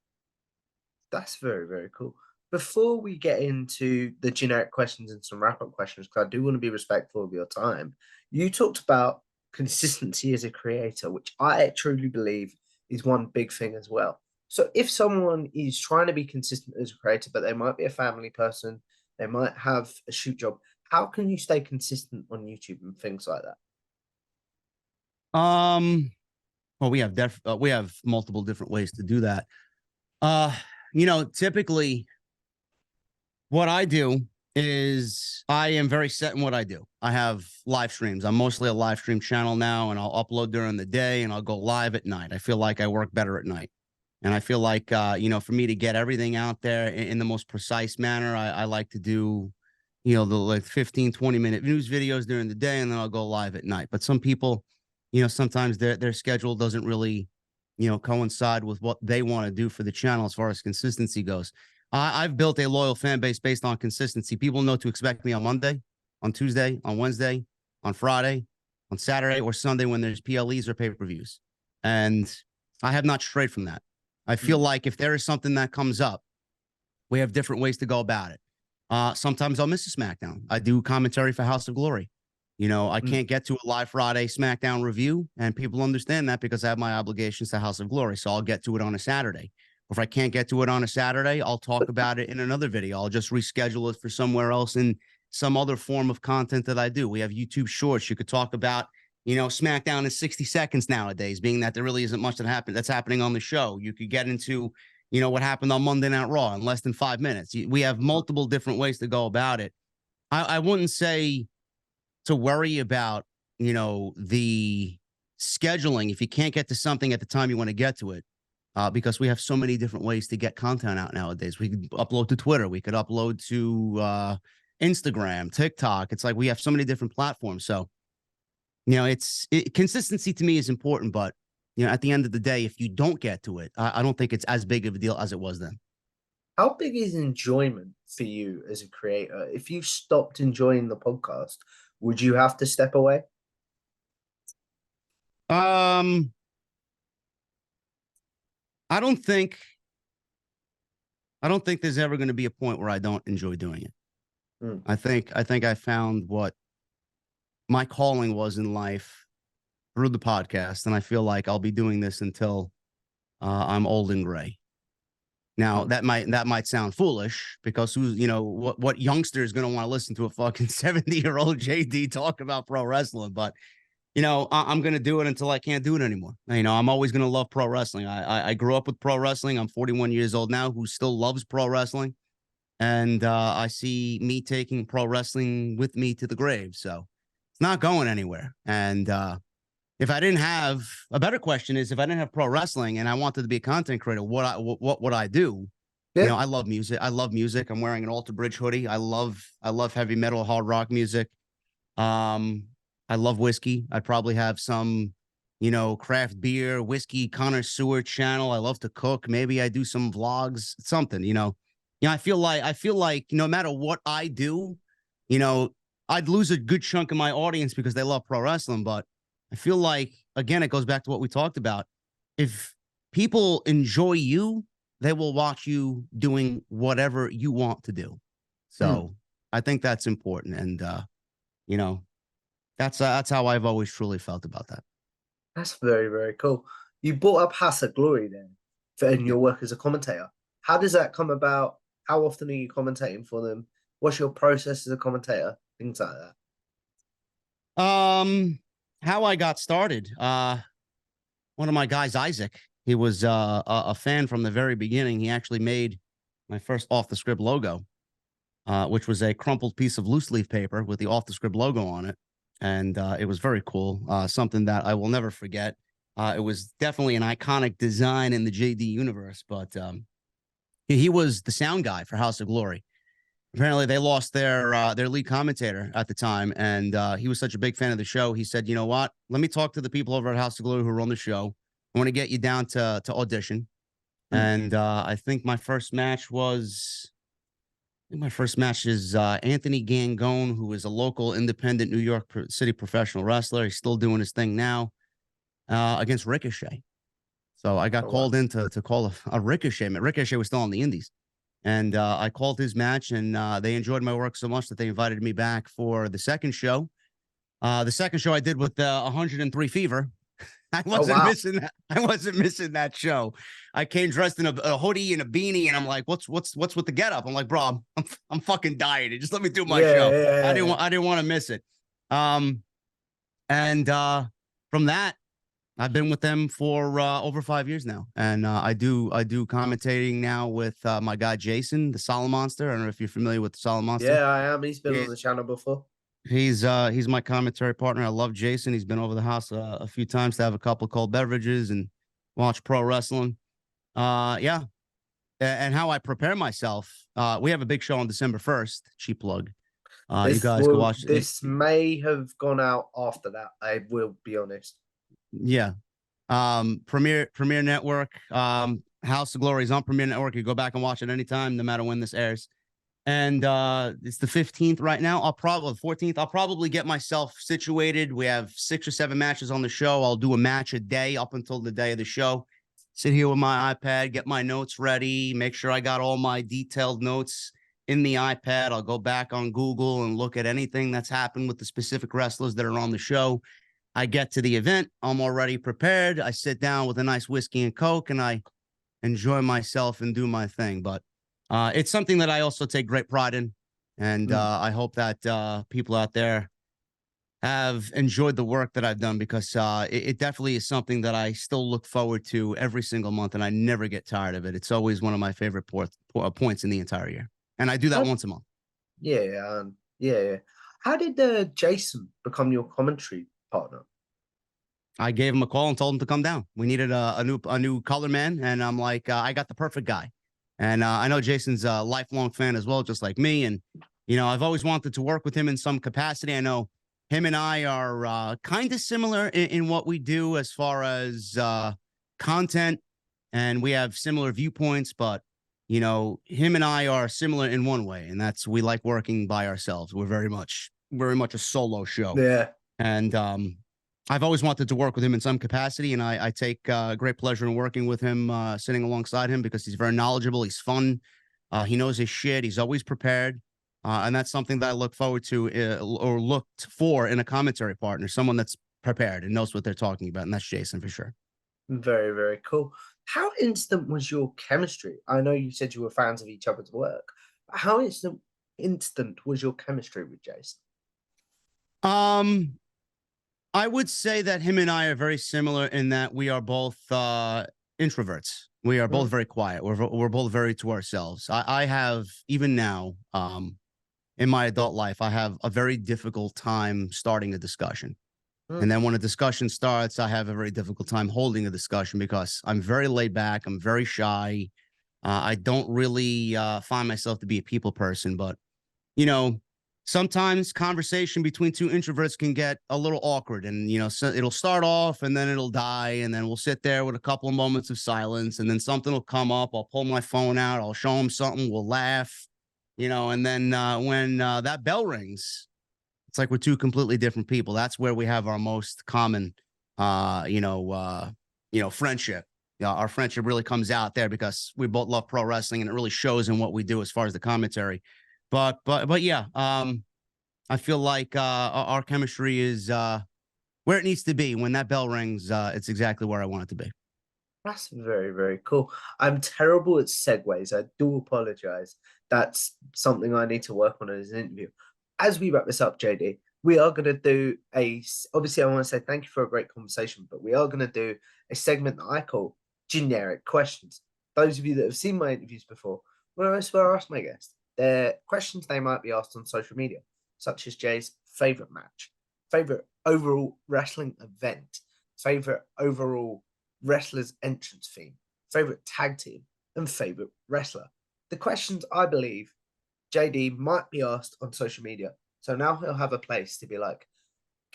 That's very, very cool. Before we get into the generic questions and some wrap-up questions, because I do want to be respectful of your time, you talked about consistency as a creator, which I truly believe is one big thing as well. So if someone is trying to be consistent as a creator, but they might be a family person, they might have a shoot job, how can you stay consistent on YouTube and things like that? Well, we have multiple different ways to do that. Typically what I do is I am very set in what I do. I have live streams. I'm mostly a live stream channel now, and I'll upload during the day and I'll go live at night. I feel like I work better at night. And I feel like, for me to get everything out there in the most precise manner, I like to do, the like 15, 20-minute news videos during the day, and then I'll go live at night. But some people, sometimes their schedule doesn't really, coincide with what they want to do for the channel as far as consistency goes. I've built a loyal fan base based on consistency. People know to expect me on Monday, on Tuesday, on Wednesday, on Friday, on Saturday, or Sunday when there's PLEs or pay-per-views. And I have not strayed from that. I feel like if there is something that comes up, we have different ways to go about it. Sometimes I'll miss a SmackDown. I do commentary for House of Glory. I can't get to a live Friday SmackDown review, and people understand that because I have my obligations to House of Glory. So I'll get to it on a Saturday. If I can't get to it on a Saturday, I'll talk about it in another video. I'll just reschedule it for somewhere else in some other form of content that I do. We have YouTube Shorts. You could talk about, SmackDown in 60 seconds nowadays, being that there really isn't much that's happening on the show. You could get into, what happened on Monday Night Raw in less than 5 minutes. We have multiple different ways to go about it. I wouldn't say to worry about, the scheduling if you can't get to something at the time you want to get to it. Because we have so many different ways to get content out nowadays. We could upload to Twitter. We could upload to Instagram, TikTok. It's like we have so many different platforms. So, consistency to me is important. But, at the end of the day, if you don't get to it, I don't think it's as big of a deal as it was then. How big is enjoyment for you as a creator? If you stopped enjoying the podcast, would you have to step away? Um, I don't think there's ever going to be a point where I don't enjoy doing it. Mm. I think I found what my calling was in life through the podcast, and I feel like I'll be doing this until I'm old and gray. Now that might sound foolish because who's what youngster is going to want to listen to a fucking 70-year-old JD talk about pro wrestling? But I'm going to do it until I can't do it anymore. I'm always going to love pro wrestling. I grew up with pro wrestling. I'm 41 years old now, who still loves pro wrestling, and I see me taking pro wrestling with me to the grave. So it's not going anywhere. And if I didn't have a better question is if I didn't have pro wrestling and I wanted to be a content creator, what would I do? Yeah. I love music. I love music. I'm wearing an Alter Bridge hoodie. I love heavy metal, hard rock music. I love whiskey. I'd probably have some, craft beer, whiskey connoisseur channel. I love to cook. Maybe I do some vlogs, something, I feel like no matter what I do, I'd lose a good chunk of my audience because they love pro wrestling, but I feel like, again, it goes back to what we talked about. If people enjoy you, they will watch you doing whatever you want to do. So I think that's important. And, that's how I've always truly felt about that. That's very, very cool. You brought up House of Glory then in your work as a commentator. How does that come about? How often are you commentating for them? What's your process as a commentator? Things like that. How I got started. One of my guys, Isaac, he was a fan from the very beginning. He actually made my first off the script logo, which was a crumpled piece of loose leaf paper with the off the script logo on it. And it was very cool. Something that I will never forget. It was definitely an iconic design in the JD universe, but he was the sound guy for House of Glory. Apparently, they lost their lead commentator at the time, and he was such a big fan of the show. He said, "You know what? Let me talk to the people over at House of Glory who run the show. I want to get you down to audition." And I think my first match was Anthony Gangone, who is a local independent New York City professional wrestler. He's still doing his thing now, against Ricochet. So I got called in to call a Ricochet. Ricochet was still on the Indies. And I called his match, and they enjoyed my work so much that they invited me back for the second show. The second show I did with 103 Fever. I wasn't missing that. I wasn't missing that show. I came dressed in a hoodie and a beanie, and I'm like, "What's with the getup?" I'm like, "Bro, I'm fucking dieting. Just let me do my show." I didn't want to miss it. And from that, I've been with them for over 5 years now, and I do commentating now with my guy Jason, the Solid Monster. I don't know if you're familiar with the Solid Monster. Yeah, I am. He's been on the channel before. He's my commentary partner. I love Jason. He's been over the house a few times to have a couple of cold beverages and watch pro wrestling. Yeah, and how I prepare myself. We have a big show on December 1st. Cheap plug. You guys can watch. This may have gone out after that. I will be honest. Yeah. Premier Network. House of Glory is on Premier Network. You go back and watch it anytime, no matter when this airs. And it's the 15th right now. The 14th. I'll probably get myself situated. We have 6 or 7 matches on the show. I'll do a match a day up until the day of the show. Sit here with my iPad, get my notes ready, make sure I got all my detailed notes in the iPad. I'll go back on Google and look at anything that's happened with the specific wrestlers that are on the show. I get to the event. I'm already prepared. I sit down with a nice whiskey and Coke, and I enjoy myself and do my thing. But it's something that I also take great pride in. And I hope that people out there have enjoyed the work that I've done, because it definitely is something that I still look forward to every single month, and I never get tired of it. It's always one of my favorite points in the entire year. And I do that once a month. Yeah. How did Jason become your commentary partner? I gave him a call and told him to come down. We needed a new color man, and I'm like, I got the perfect guy. And I know Jason's a lifelong fan as well, just like me. And I've always wanted to work with him in some capacity. I know him and I are kind of similar in what we do as far as content, and we have similar viewpoints. But you know, him and I are similar in one way, and that's we like working by ourselves. We're very much a solo show. Yeah. And I've always wanted to work with him in some capacity, and I take great pleasure in working with him, sitting alongside him, because he's very knowledgeable. He's fun. He knows his shit. He's always prepared. And that's something that I look forward to, or looked for in a commentary partner, someone that's prepared and knows what they're talking about. And that's Jason for sure. Very, very cool. How instant was your chemistry? I know you said you were fans of each other's work, but how instant was your chemistry with Jason? I would say that him and I are very similar in that we are both introverts. We are both very quiet. We're both very to ourselves. I have, even now, in my adult life, I have a very difficult time starting a discussion. And then when a discussion starts, I have a very difficult time holding a discussion because I'm very laid back. I'm very shy. I don't really find myself to be a people person, but, you know, sometimes conversation between two introverts can get a little awkward, and, you know, so it'll start off and then it'll die. And then we'll sit there with a couple of moments of silence, and then something will come up. I'll pull my phone out. I'll show him something. We'll laugh, you know, and then when that bell rings, it's like we're two completely different people. That's where we have our most common, friendship. Yeah, our friendship really comes out there because we both love pro wrestling, and it really shows in what we do as far as the commentary. But yeah, I feel like our chemistry is where it needs to be. When that bell rings, it's exactly where I want it to be. That's very, very cool. I'm terrible at segues. I do apologize. That's something I need to work on as an interview. As we wrap this up, JD, we are going to do obviously, I want to say thank you for a great conversation, but we are going to do a segment that I call generic questions. Those of you that have seen my interviews before, where I ask my guests, they're questions they might be asked on social media, such as Jay's favorite match, favorite overall wrestling event, favorite overall wrestler's entrance theme, favorite tag team, and favorite wrestler. The questions, I believe, JD might be asked on social media. So now he'll have a place to be like,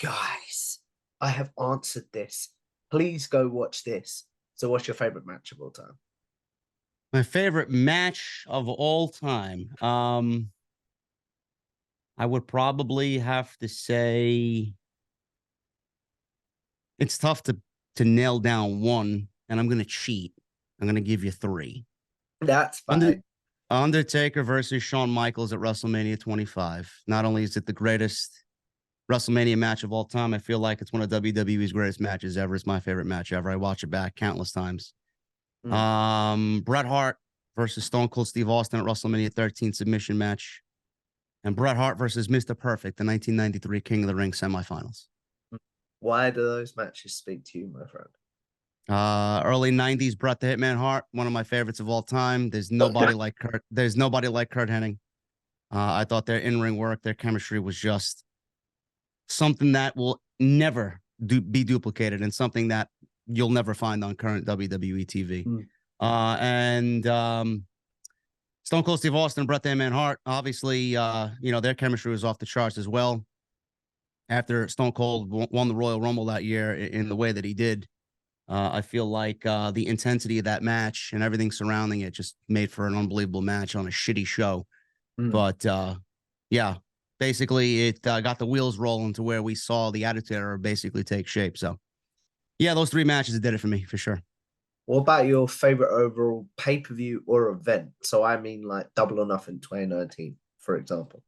guys, I have answered this. Please go watch this. So what's your favorite match of all time? My favorite match of all time. I would probably have to say it's tough to nail down one, and I'm going to cheat. I'm going to give you three. That's fine. Undertaker versus Shawn Michaels at WrestleMania 25. Not only is it the greatest WrestleMania match of all time, I feel like it's one of WWE's greatest matches ever. It's my favorite match ever. I watch it back countless times. Bret Hart versus Stone Cold Steve Austin at WrestleMania 13 submission match. And Bret Hart versus Mr. Perfect, the 1993 King of the Ring semifinals. Why do those matches speak to you, my friend? Early 90s Bret the Hitman Hart, one of my favorites of all time. There's nobody like Kurt. There's nobody like Kurt Hennig. I thought their in-ring work, their chemistry was just something that will never be duplicated, and something that you'll never find on current WWE TV. And Stone Cold Steve Austin and Bret the Hitman Hart, obviously, their chemistry was off the charts as well. After Stone Cold won the Royal Rumble that year in the way that he did, I feel like the intensity of that match and everything surrounding it just made for an unbelievable match on a shitty show. But yeah, basically it got the wheels rolling to where we saw the Attitude Era basically take shape. So yeah, those three matches did it for me for sure. What about your favorite overall pay-per-view or event? So I mean like Double or Nothing 2019, for example.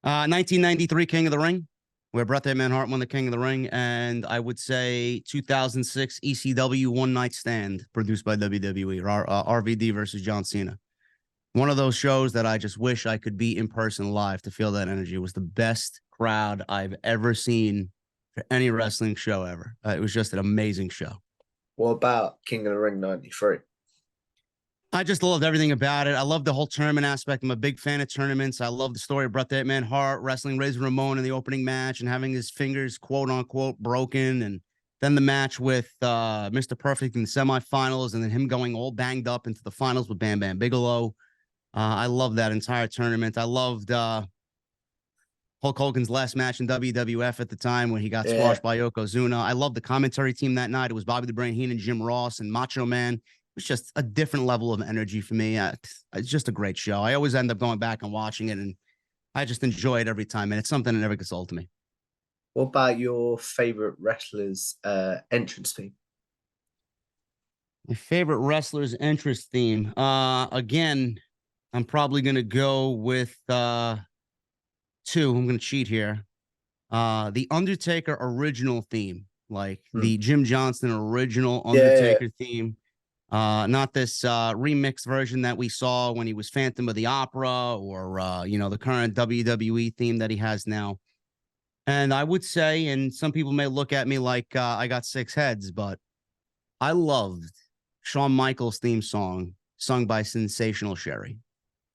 1993 King of the Ring, where Bret the Hitman Hart won the King of the Ring. And I would say 2006 ECW One Night Stand, produced by WWE, RVD versus John Cena. One of those shows that I just wish I could be in person live to feel that energy. It was the best crowd I've ever seen for any wrestling show ever. It was just an amazing show. What about King of the Ring 93? I just loved everything about it. I love the whole tournament aspect. I'm a big fan of tournaments. I love the story of Bret the Hitman Hart wrestling Razor Ramon in the opening match and having his fingers, quote unquote, broken. And then the match with Mr. Perfect in the semifinals, and then him going all banged up into the finals with Bam Bam Bigelow. I love that entire tournament. I loved Hulk Hogan's last match in WWF at the time when he got squashed by Yokozuna. I love the commentary team that night. It was Bobby the Brain Heenan, Jim Ross, and Macho Man. it's just a different level of energy for me. It's just a great show. I always end up going back and watching it, and I just enjoy it every time. And it's something that never gets old to me. What about your favorite wrestler's entrance theme? My favorite wrestler's entrance theme. Again, I'm probably gonna go with two. I'm gonna cheat here. The Undertaker original theme, like the Jim Johnston original Undertaker theme. Not this remix version that we saw when he was Phantom of the Opera, or the current WWE theme that he has now. And I would say, and some people may look at me like I got six heads, but I loved Shawn Michaels' theme song sung by Sensational Sherry.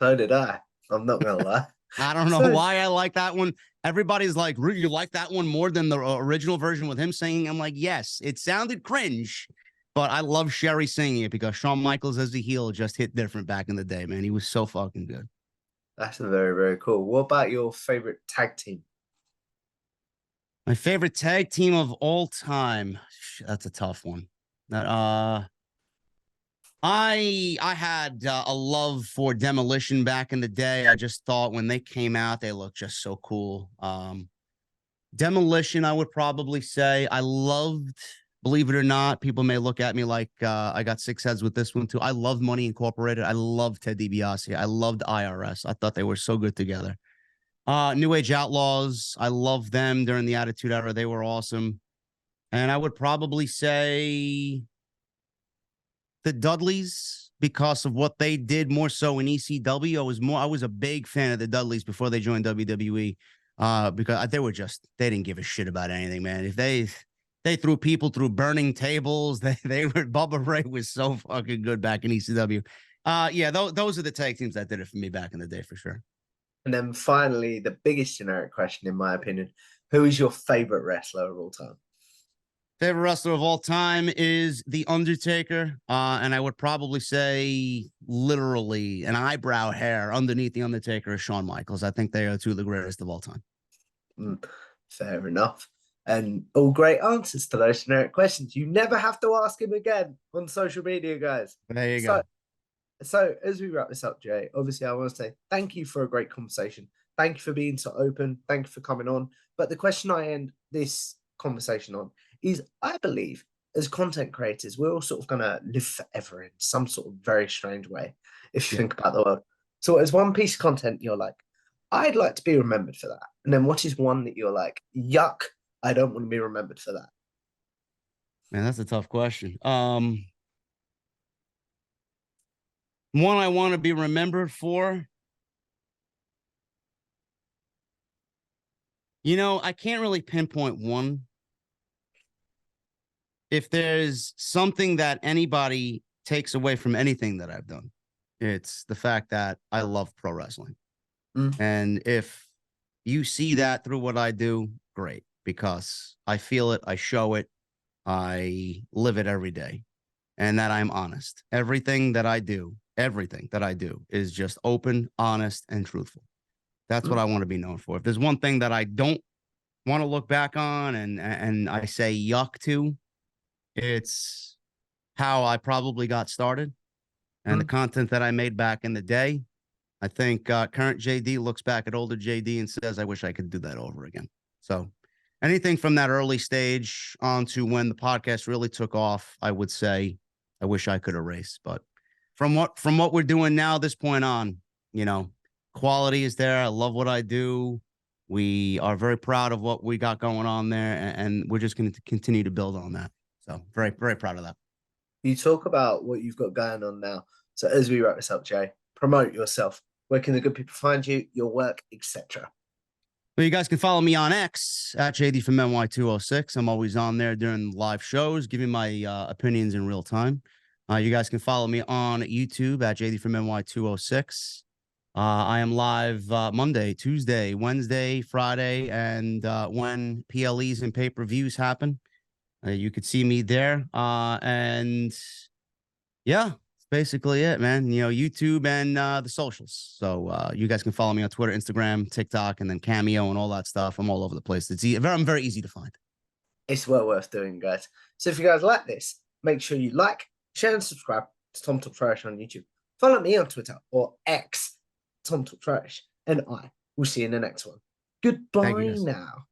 So did I. I'm not gonna lie. I don't know why I like that one. Everybody's like, you like that one more than the original version with him singing? I'm like, yes, it sounded cringe, but I love Sherry singing it because Shawn Michaels as a heel just hit different back in the day, man. He was so fucking good. That's very, very cool. What about your favorite tag team? My favorite tag team of all time. That's a tough one. I had a love for Demolition back in the day. I just thought when they came out, they looked just so cool. Demolition, I would probably say. I loved, believe it or not, people may look at me like I got six heads with this one too. I loved Money Incorporated. I loved Ted DiBiase. I loved IRS. I thought they were so good together. New Age Outlaws, I loved them during the Attitude Era. They were awesome. And I would probably say the Dudleys, because of what they did more so in ECW. I was a big fan of the Dudleys before they joined WWE, because they didn't give a shit about anything, man. If they threw people through burning tables, they were, Bubba Ray was so fucking good back in ECW. Those are the tag teams that did it for me back in the day for sure. And then finally, the biggest generic question, in my opinion, who is your favorite wrestler of all time? Favorite wrestler of all time is The Undertaker. And I would probably say literally an eyebrow hair underneath The Undertaker is Shawn Michaels. I think they are two of the greatest of all time. Fair enough. And all great answers to those generic questions. You never have to ask him again on social media, guys. There you go. So as we wrap this up, Jay, obviously I want to say thank you for a great conversation. Thank you for being so open. Thank you for coming on. But the question I end this conversation on is, I believe as content creators, we're all sort of going to live forever in some sort of very strange way, if you think about the world. So as one piece of content, you're like, I'd like to be remembered for that. And then what is one that you're like, yuck, I don't want to be remembered for that? Man, that's a tough question. One I want to be remembered for. I can't really pinpoint one. If there's something that anybody takes away from anything that I've done, it's the fact that I love pro wrestling. And if you see that through what I do, great, because I feel it, I show it, I live it every day, and that I'm honest. Everything that I do is just open, honest, and truthful. That's what I want to be known for. If there's one thing that I don't want to look back on and I say yuck to, it's how I probably got started and the content that I made back in the day. I think current JD looks back at older JD and says, I wish I could do that over again. So anything from that early stage on to when the podcast really took off, I would say I wish I could erase. But from what we're doing now, this point on, quality is there. I love what I do. We are very proud of what we got going on there, and we're just going to continue to build on that. So very, very proud of that. You talk about what you've got going on now. So as we wrap this up, Jay, promote yourself. Where can the good people find you, your work, etc.? Well, you guys can follow me on X at JD from NY206. I'm always on there during live shows, giving my opinions in real time. You guys can follow me on YouTube at JD from NY206. I am live Monday, Tuesday, Wednesday, Friday, and when PLEs and pay-per-views happen, you could see me there. And yeah, that's basically it, man. YouTube and the socials. So you guys can follow me on Twitter, Instagram, TikTok, and then Cameo and all that stuff. I'm all over the place. I'm very easy to find. It's well worth doing, guys. So if you guys like this, make sure you like, share, and subscribe It's Tom Talk Trash on YouTube. Follow me on Twitter or X, Tom Talk Trash, and I will see you in the next one. Goodbye guys. now.